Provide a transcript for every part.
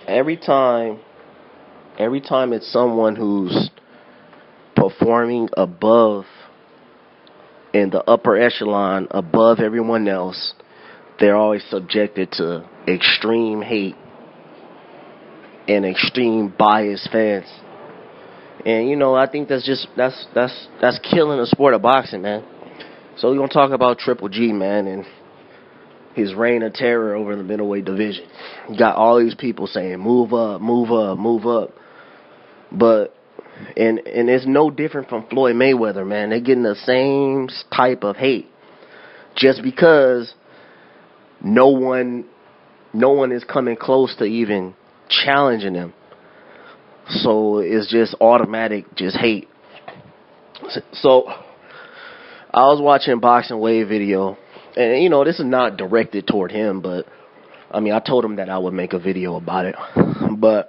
every time, every time it's someone who's performing above in the upper echelon, above everyone else, they're always subjected to extreme hate and extreme biased fans. And I think that's killing the sport of boxing, man. So we're gonna talk about Triple G, man, and his reign of terror over the middleweight division. You got all these people saying, move up, move up, move up. But and it's no different from Floyd Mayweather, man. They're getting the same type of hate. Just because no one is coming close to even challenging them. So it's just automatic, just hate. So I was watching Boxing Wave video, and this is not directed toward him, but I mean, I told him that I would make a video about it. But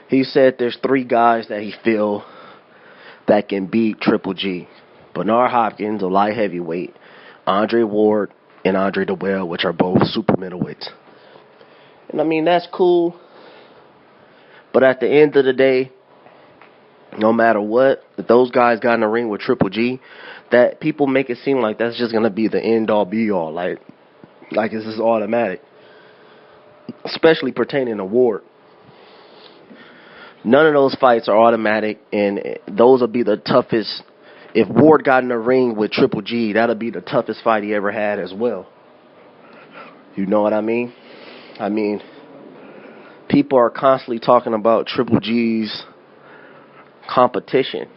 he said there's 3 guys that he feel that can beat Triple G: Bernard Hopkins, a light heavyweight, Andre Ward, and Andre DeWell, which are both super middleweights. And I mean, that's cool. But at the end of the day, no matter what, if those guys got in the ring with Triple G, that people make it seem like that's just going to be the end-all, be-all. Like this is automatic. Especially pertaining to Ward. None of those fights are automatic, and those will be the toughest. If Ward got in the ring with Triple G, that'll be the toughest fight he ever had as well. You know what I mean? I mean, people are constantly talking about Triple G's competition.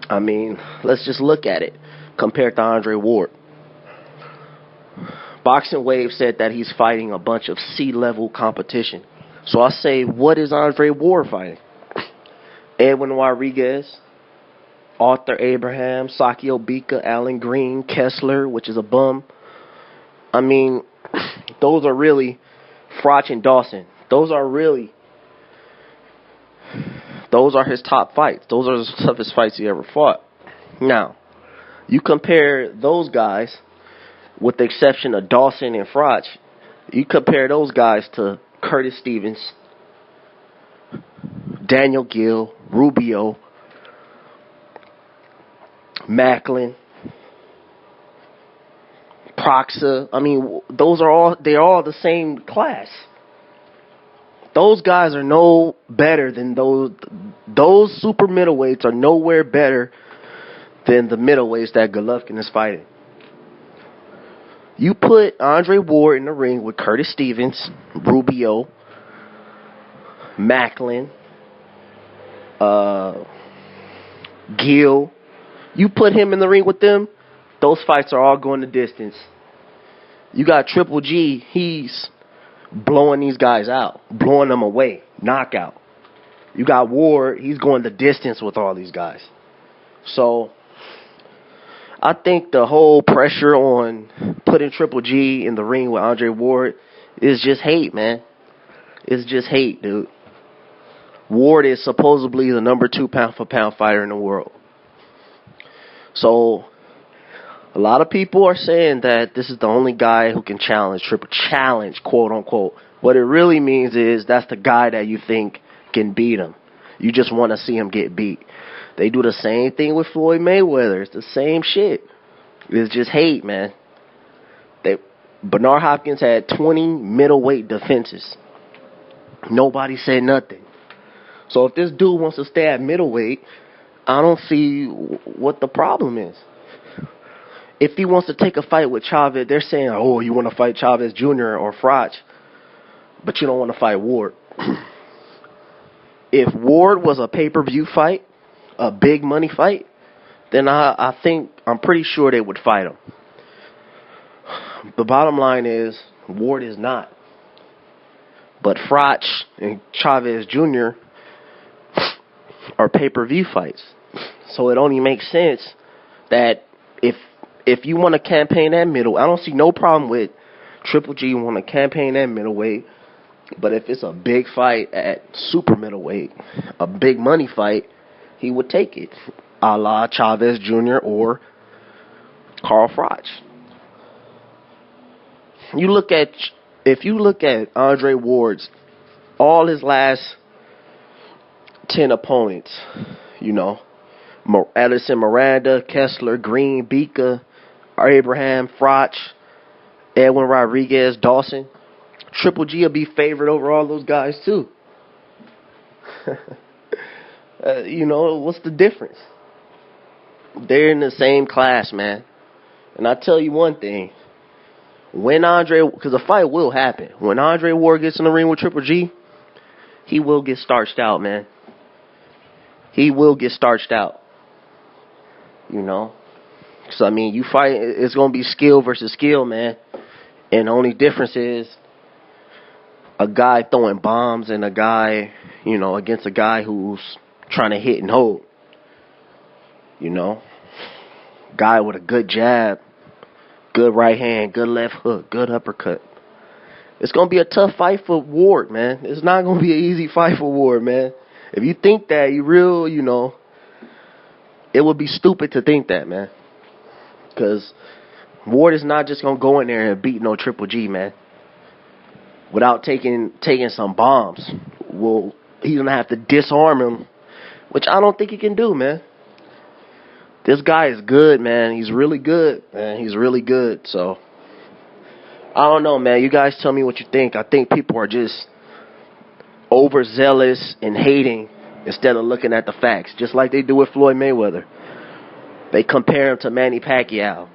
I mean, let's just look at it compared to Andre Ward. Boxing Wave said that he's fighting a bunch of C-level competition. So I say, what is Andre Ward fighting? Edwin Rodriguez, Arthur Abraham, Saki Obika, Alan Green, Kessler, which is a bum. I mean, those are really Froch and Dawson. Those are his top fights. Those are the toughest fights he ever fought. Now, you compare those guys, with the exception of Dawson and Froch, you compare those guys to Curtis Stevens, Daniel Gill, Rubio, Macklin, Proxa. I mean, they're all the same class. Those guys are no better than those super middleweights are nowhere better than the middleweights that Golovkin is fighting. You put Andre Ward in the ring with Curtis Stevens, Rubio, Macklin, Gill. You put him in the ring with them, those fights are all going the distance. You got Triple G, he's blowing these guys out, blowing them away, knockout. You got Ward, he's going the distance with all these guys. So I think the whole pressure on putting Triple G in the ring with Andre Ward is just hate, man. It's just hate, dude. Ward is supposedly the number 2 pound-for-pound fighter in the world. So a lot of people are saying that this is the only guy who can challenge, quote unquote. What it really means is that's the guy that you think can beat him. You just want to see him get beat. They do the same thing with Floyd Mayweather. It's the same shit. It's just hate, man. Bernard Hopkins had 20 middleweight defenses. Nobody said nothing. So if this dude wants to stay at middleweight, I don't see what the problem is. If he wants to take a fight with Chavez, they're saying, oh, you want to fight Chavez Jr. or Froch, but you don't want to fight Ward. If Ward was a pay-per-view fight, a big money fight, then I'm pretty sure they would fight him. The bottom line is, Ward is not. But Froch and Chavez Jr. are pay-per-view fights. So it only makes sense that if you want to campaign that middle, I don't see no problem with Triple G want to campaign that middleweight. But if it's a big fight at super middleweight, a big money fight, he would take it, a la Chavez Jr. or Carl Froch. You look at if you look at Andre Ward's all his last 10 opponents, you know, Edison, Miranda, Kessler, Green, Bika, Abraham, Froch, Edwin Rodriguez, Dawson, Triple G will be favored over all those guys too. You know, what's the difference? They're in the same class, man. And I tell you one thing. When because a fight will happen. When Andre Ward gets in the ring with Triple G, he will get starched out, man. He will get starched out. You know? So, I mean, you fight, it's going to be skill versus skill, man. And the only difference is a guy throwing bombs and a guy, you know, against a guy who's trying to hit and hold. You know? Guy with a good jab, good right hand, good left hook, good uppercut. It's going to be a tough fight for Ward, man. It's not going to be an easy fight for Ward, man. If you think that, you know, it would be stupid to think that, man. Because Ward is not just going to go in there and beat no Triple G, man. Without taking some bombs. Well, he's going to have to disarm him, which I don't think he can do, man. This guy is good, man. He's really good, man. He's really good. So, I don't know, man. You guys tell me what you think. I think people are just overzealous and hating instead of looking at the facts, just like they do with Floyd Mayweather. They compare him to Manny Pacquiao.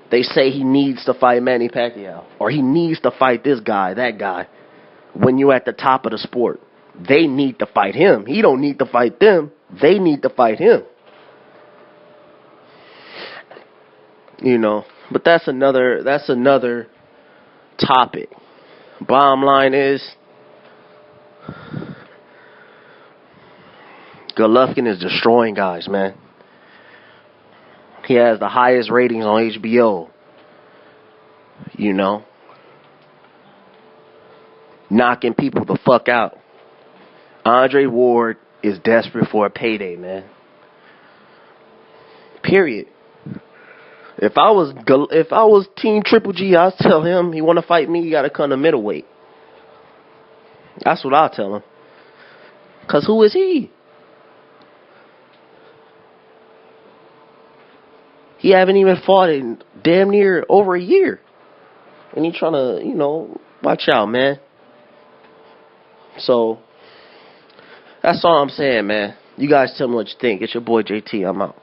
They say he needs to fight Manny Pacquiao, or he needs to fight this guy, that guy. When you're at the top of the sport, they need to fight him. He don't need to fight them. They need to fight him. You know, but that's another topic. Bottom line is, Golovkin is destroying guys, man. He has the highest ratings on HBO. You know, knocking people the fuck out. Andre Ward is desperate for a payday, man. Period. If I was Team Triple G, I'd tell him, you want to fight me, you got to come to middleweight. That's what I'll tell him. Because who is he? He haven't even fought in damn near over a year. And he trying to, you know, watch out, man. So, that's all I'm saying, man. You guys tell me what you think. It's your boy JT. I'm out.